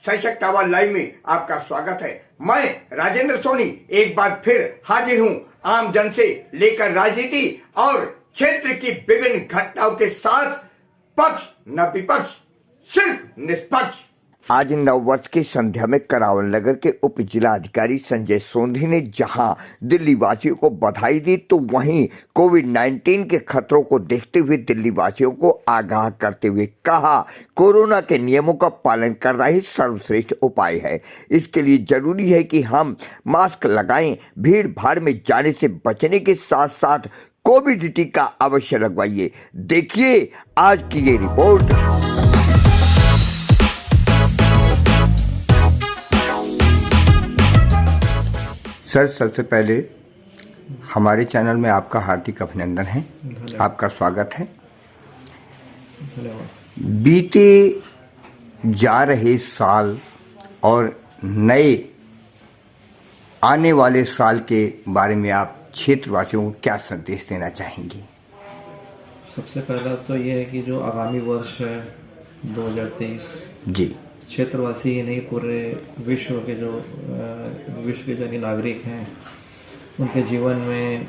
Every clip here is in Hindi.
सशक्त आवाज लाइव में आपका स्वागत है। मैं राजेंद्र सोनी एक बार फिर हाजिर हूं आम जन से लेकर राजनीति और क्षेत्र की विभिन्न घटनाओं के साथ, पक्ष न विपक्ष, सिर्फ निष्पक्ष। आज नव वर्ष की संध्या में करावल नगर के उप जिला अधिकारी संजय सोंधी ने जहां दिल्ली वासियों को बधाई दी, तो वहीं कोविड-19 के खतरों को देखते हुए दिल्ली वासियों को आगाह करते हुए कहा, कोरोना के नियमों का पालन करना ही सर्वश्रेष्ठ उपाय है। इसके लिए जरूरी है कि हम मास्क लगाएं, भीड़ भाड़ में जाने से बचने के साथ साथ कोविड टीका अवश्य लगवाइए। देखिए आज की ये रिपोर्ट। सर, सबसे पहले हमारे चैनल में आपका हार्दिक अभिनंदन है, आपका स्वागत है। बीते जा रहे साल और नए आने वाले साल के बारे में आप क्षेत्रवासियों को क्या संदेश देना चाहेंगे? सबसे पहला तो ये है कि जो आगामी वर्ष है 2023 जी, क्षेत्रवासी ही नहीं, पूरे विश्व के जो नागरिक हैं उनके जीवन में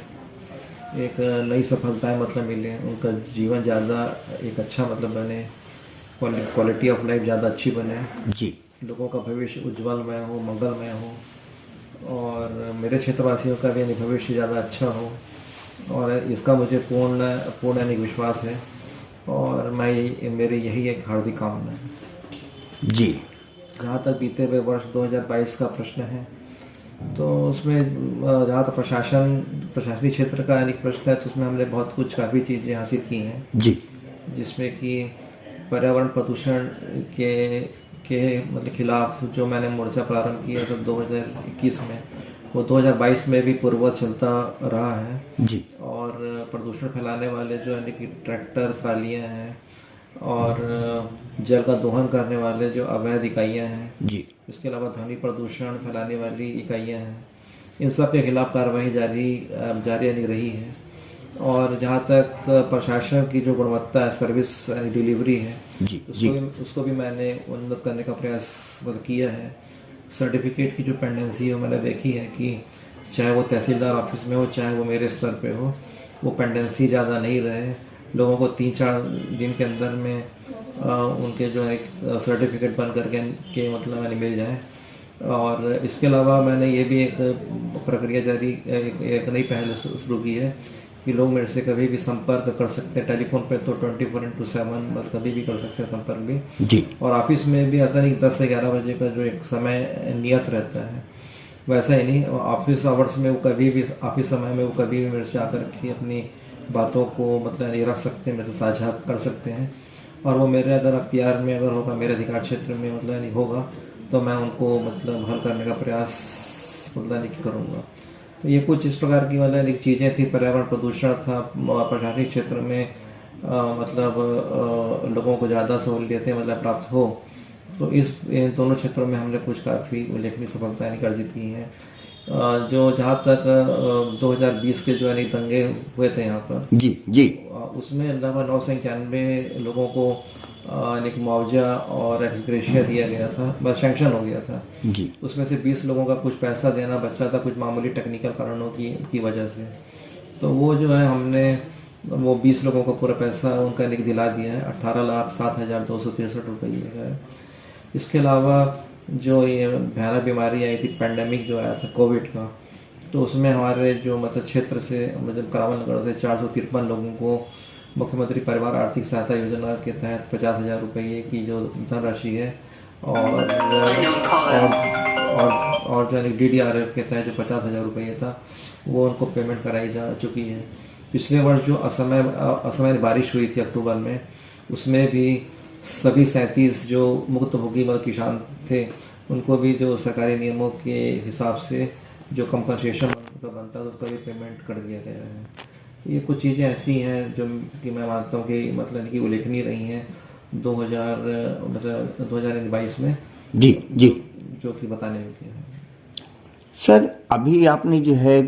एक नई सफलताएं मतलब मिले, उनका जीवन ज़्यादा एक अच्छा मतलब बने, क्वालिटी ऑफ लाइफ ज़्यादा अच्छी बने जी, लोगों का भविष्य उज्जवलमय हो, मंगलमय हो और मेरे क्षेत्रवासियों का भी भविष्य ज़्यादा अच्छा हो। और इसका मुझे पूर्ण विश्वास है और मेरी यही एक हार्दिक कामना है जी। जहाँ तक बीते हुए वर्ष 2022 का प्रश्न है, तो उसमें जहाँ तक प्रशासनिक क्षेत्र का अनेक प्रश्न है, तो उसमें हमने बहुत कुछ काफ़ी चीज़ें हासिल की हैं जी, जिसमें कि पर्यावरण प्रदूषण के मतलब खिलाफ जो मैंने मोर्चा प्रारंभ किया था 2021 में, वो 2022 में भी पूर्ववत चलता रहा है जी। और प्रदूषण फैलाने वाले जो यानी कि ट्रैक्टर, ट्रालियाँ हैं और जल का दोहन करने वाले जो अवैध इकाइयाँ हैं जी, इसके अलावा ध्वनि प्रदूषण फैलाने वाली इकाइयाँ हैं, इन सब के खिलाफ कार्रवाई जारी रही है। और जहाँ तक प्रशासन की जो गुणवत्ता है, सर्विस डिलीवरी है जी, जी। उसको भी मैंने उन्नत करने का प्रयास किया है। सर्टिफिकेट की जो पेंडेंसी है मैंने देखी है कि चाहे वो तहसीलदार ऑफिस में हो, चाहे वो मेरे स्तर पे हो, वो पेंडेंसी ज़्यादा नहीं रहे, लोगों को 3-4 दिन के अंदर में उनके जो है सर्टिफिकेट बन करके मतलब मैंने मिल जाए। और इसके अलावा मैंने ये भी एक प्रक्रिया एक नई पहल शुरू की है कि लोग मेरे से कभी भी संपर्क कर सकते हैं। टेलीफोन पे तो 24/7 मतलब कभी भी कर सकते हैं संपर्क भी जी। और ऑफिस में भी ऐसा नहीं 10 से 11 बजे का जो एक समय नियत रहता है, वैसा ही नहीं, ऑफिस आवर्स में वो कभी भी, ऑफिस समय में वो कभी भी मेरे से आकर के अपनी बातों को मतलब रख सकते हैं, मेरे से साझा कर सकते हैं। और वो मेरे अगर अख्तियार में अगर होगा, मेरे अधिकार क्षेत्र में मतलब नहीं होगा, तो मैं उनको मतलब हल करने का प्रयास मतलब नहीं करूँगा। तो ये कुछ इस प्रकार की मतलब एक चीज़ें थी। पर्यावरण प्रदूषण था, प्रशासनिक क्षेत्र में मतलब लोगों को ज़्यादा सहूलियतें मतलब प्राप्त हो, तो इन दोनों क्षेत्रों में हमने कुछ काफ़ी उल्लेखनीय सफलताएं अर्जित की हैं। जो जहाँ तक 2020 के जो है दंगे हुए थे यहाँ पर जी जी, उसमें लगभग 991 लोगों को एक मुआवजा और एक्सग्रेशिया दिया गया था, बस सैंक्शन हो गया था जी। उसमें से 20 लोगों का कुछ पैसा देना बचा था, कुछ मामूली टेक्निकल कारणों की वजह से। तो वो जो है हमने वो 20 लोगों को पूरा पैसा उनका दिला दिया है, 18,07,263 रुपये है। इसके अलावा जो ये भयानक बीमारी आई थी, पैंडेमिक जो आया था कोविड का, तो उसमें हमारे जो मतलब क्षेत्र से मतलब करावल नगर से 453 लोगों को मुख्यमंत्री परिवार आर्थिक सहायता योजना के तहत 50,000 रुपये की जो धनराशि है और जो DDRF के तहत जो 50,000 रुपये था वो उनको पेमेंट कराई जा चुकी है। पिछले वर्ष जो असमय बारिश हुई थी अक्टूबर में, उसमें भी सभी 37 जो मुक्तभोगी किसान थे उनको भी जो सरकारी नियमों के हिसाब से जो कंपनसेशन उनका बनता है उसका भी पेमेंट कर दिया गया है। ये कुछ चीज़ें ऐसी हैं जो कि मैं मानता हूँ कि मतलब कि उल्लेखनीय रही हैं 2022 में जी जी, जो कि बताने योग्य है। सर, अभी आपने जो है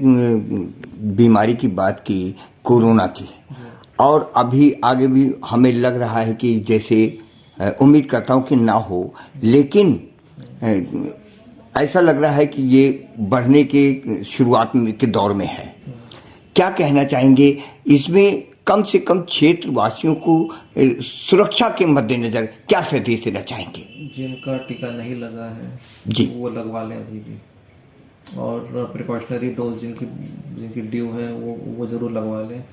बीमारी की बात की, कोरोना की, और अभी आगे भी हमें लग रहा है कि जैसे उम्मीद करता हूँ कि ना हो, लेकिन ऐसा लग रहा है कि ये बढ़ने के शुरुआत के दौर में है। क्या कहना चाहेंगे इसमें कम से कम क्षेत्रवासियों को सुरक्षा के मद्देनजर क्या संदेश देना चाहेंगे? जिनका टीका नहीं लगा है जी, वो लगवा लें अभी भी, और प्रिकॉशनरी डोज जिनकी ड्यू है वो ज़रूर लगवा लें।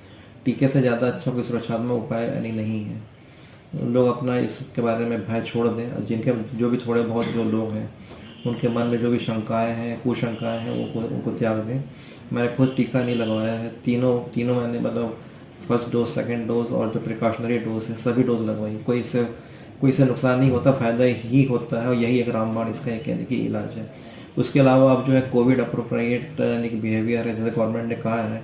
टीके से ज़्यादा अच्छा कोई सुरक्षात्मक उपाय नहीं है। लोग अपना इसके बारे में भय छोड़ दें। जिनके जो भी थोड़े बहुत जो लोग हैं उनके मन में जो भी शंकाएं हैं, कुशंकाएं हैं, वो उनको त्याग दें। मैंने खुद टीका नहीं लगवाया है, तीनों मैंने मतलब फर्स्ट डोज, सेकंड डोज और जो प्रिकॉशनरी डोज है सभी डोज लगवाई। कोई इससे नुकसान नहीं होता, फ़ायदा ही होता है, और यही एक रामबाण इसका एक यानी कि इलाज है। उसके अलावा अब जो है कोविड अप्रोप्रिएट यानी कि बिहेवियर है, जैसे गवर्नमेंट ने कहा है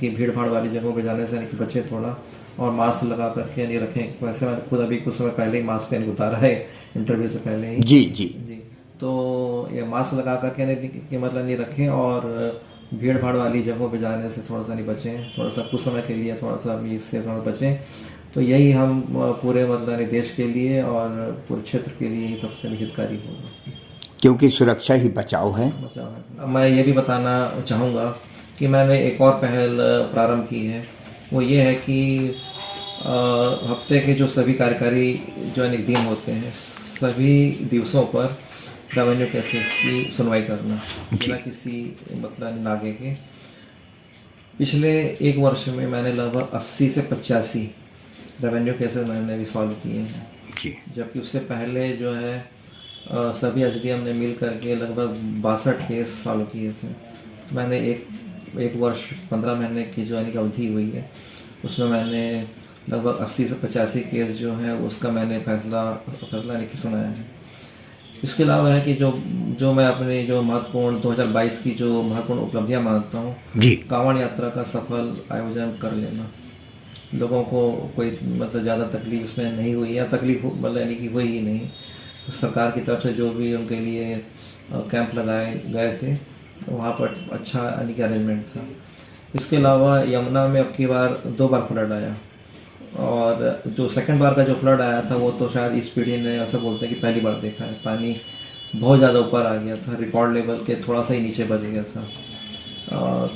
कि भीड़ भाड़ वाली जगहों पे जाने से यानी कि बचे थोड़ा, और मास्क लगा करके यानी रखें। वैसे मैंने खुद अभी कुछ समय पहले ही मास्क यानी उतारा है, इंटरव्यू से पहले ही। जी। तो ये मास्क लगा करके यानी मतलब नहीं रखें, और भीड़ भाड़ वाली जगहों पे जाने से थोड़ा सा नहीं बचें, थोड़ा सा कुछ समय के लिए थोड़ा सा भी इससे थोड़ा बचें। तो यही हम पूरे मतलब देश के लिए और पूरे क्षेत्र के लिए ही सबसे हितकारी होगा, क्योंकि सुरक्षा ही बचाव है। मैं ये भी बताना चाहूँगा कि मैंने एक और पहल प्रारंभ की है। वो ये है कि हफ्ते के जो सभी कार्यकारी जो है दिन होते हैं, सभी दिवसों पर रेवेन्यू केसेस की सुनवाई करना बिना किसी मतलब नागे के। पिछले एक वर्ष में मैंने लगभग 80 से 85 रेवेन्यू केसेस मैंने अभी सॉल्व किए हैं, जबकि उससे पहले जो है सभी एसडीएम ने मिल करके लगभग 62 केस सॉल्व किए थे। मैंने एक वर्ष 15 महीने की जो यानी कि अवधि हुई है, उसमें मैंने लगभग 80 से 85 केस जो है उसका मैंने फैसला यानी कि सुनाया है। इसके अलावा है कि जो मैं अपने जो महत्वपूर्ण 2022 की जो महत्वपूर्ण उपलब्धियां मानता हूँ, कांवड़ यात्रा का सफल आयोजन कर लेना। लोगों को कोई मतलब ज़्यादा तकलीफ उसमें नहीं हुई, या तकलीफ मतलब यानी कि हुई ही नहीं। सरकार की तरफ से जो भी उनके लिए कैंप लगाए गए थे वहाँ पर अच्छा यानी कि अरेंजमेंट था। इसके अलावा यमुना में अब की बार 2 बार फ्लड आया, और जो सेकंड बार का जो फ्लड आया था वो तो शायद इस पीढ़ी ने ऐसा बोलते हैं कि पहली बार देखा है। पानी बहुत ज़्यादा ऊपर आ गया था, रिकॉर्ड लेवल के थोड़ा सा ही नीचे बच गया था।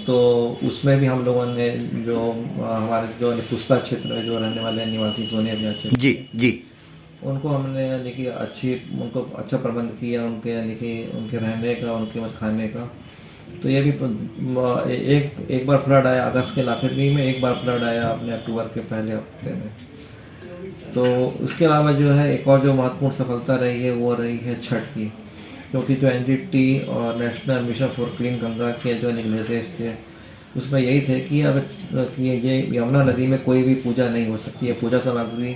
तो उसमें भी हम लोगों ने जो हमारे जो पुष्पा क्षेत्र में जो रहने वाले निवासी सोने क्षेत्र जी उनको हमने यानी कि उनको अच्छा प्रबंध किया, उनके यानी कि उनके रहने का, उनके खाने का। तो ये भी एक बार फ्लड आया अगस्त के आखिरी में, एक बार फ्लड आया अपने अक्टूबर के पहले हफ्ते में। तो उसके अलावा जो है एक और जो महत्वपूर्ण सफलता रही है वो रही है छठ की, क्योंकि जो एनजीटी और national mission for clean Ganga के जो निर्देश थे उसमें यही थे कि अब ये यमुना नदी में कोई भी पूजा नहीं हो सकती है, पूजा सामग्री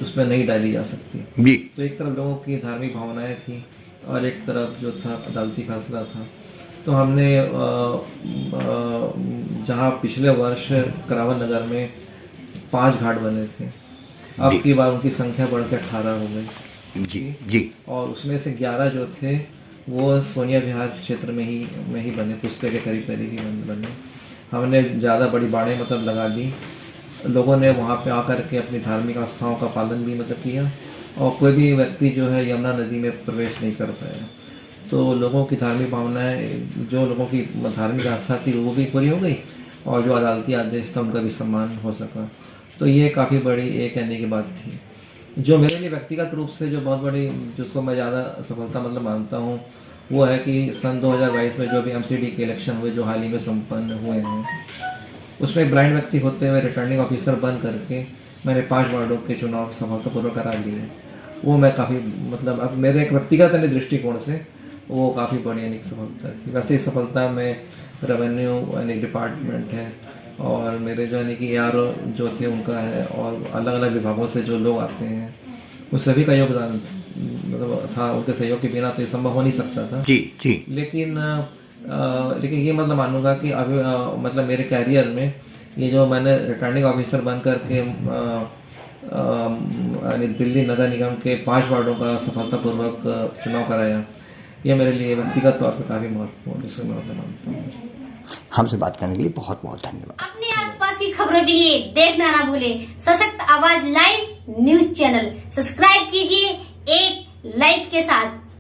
उसमें नहीं डाली जा सकती। तो एक तरफ लोगों की धार्मिक भावनाएं थी और एक तरफ जो था अदालती फैसला था। तो हमने जहां पिछले वर्ष करावन नगर में 5 घाट बने थे, अब की बार उनकी संख्या बढ़ के 18 हो गई। जी। और उसमें से 11 जो थे वो सोनिया विहार क्षेत्र में ही बने, पुस्ते के करीब ही बने। हमने ज़्यादा बड़ी बाड़ें मतलब लगा दी, लोगों ने वहाँ पे आकर के अपनी धार्मिक आस्थाओं का पालन भी मतलब किया, और कोई भी व्यक्ति जो है यमुना नदी में प्रवेश नहीं कर पाया। तो लोगों की धार्मिक भावनाएं, जो लोगों की धार्मिक आस्था थी वो भी पूरी हो गई, और जो अदालती आदेश था उनका भी सम्मान हो सका। तो ये काफ़ी बड़ी एक कहने की बात थी। जो मेरे लिए व्यक्तिगत रूप से जो बहुत बड़ी, जिसको मैं ज़्यादा सफलता मतलब मानता हूँ, वो है कि सन 2022 में जो भी एमसीडी के इलेक्शन हुए जो हाल ही में संपन्न हुए हैं, उसमें ब्लाइंड व्यक्ति होते हुए रिटर्निंग ऑफिसर बन करके मैंने 5 वार्डों के चुनाव सफलतापूर्वक करा लिए। वो मैं काफ़ी मतलब अब मेरे एक व्यक्तिगत दृष्टिकोण से वो काफ़ी बड़ी यानी सफलता थी। वैसे इस सफलता में रेवेन्यू यानी डिपार्टमेंट है, और मेरे जो यानी कि ARO जो थे उनका है, और अलग अलग विभागों से जो लोग आते हैं उन सभी का योगदान मतलब था। उनके सहयोग के बिना तो ये संभव हो नहीं सकता था। जी। लेकिन ये मतलब मानूंगा कि अभी मतलब मेरे कैरियर में ये जो मैंने रिटर्निंग ऑफिसर बन करके दिल्ली नगर निगम के 5 वार्डों का सफलतापूर्वक चुनाव कराया, ये मेरे लिए व्यक्तिगत तौर पर काफ़ी महत्वपूर्ण इसमें मतलब मानता हूँ। हमसे बात करने के लिए बहुत बहुत धन्यवाद। अपने आसपास की खबरों के लिए देखना ना भूले सशक्त आवाज लाइव न्यूज चैनल, सब्सक्राइब कीजिए एक लाइक के साथ।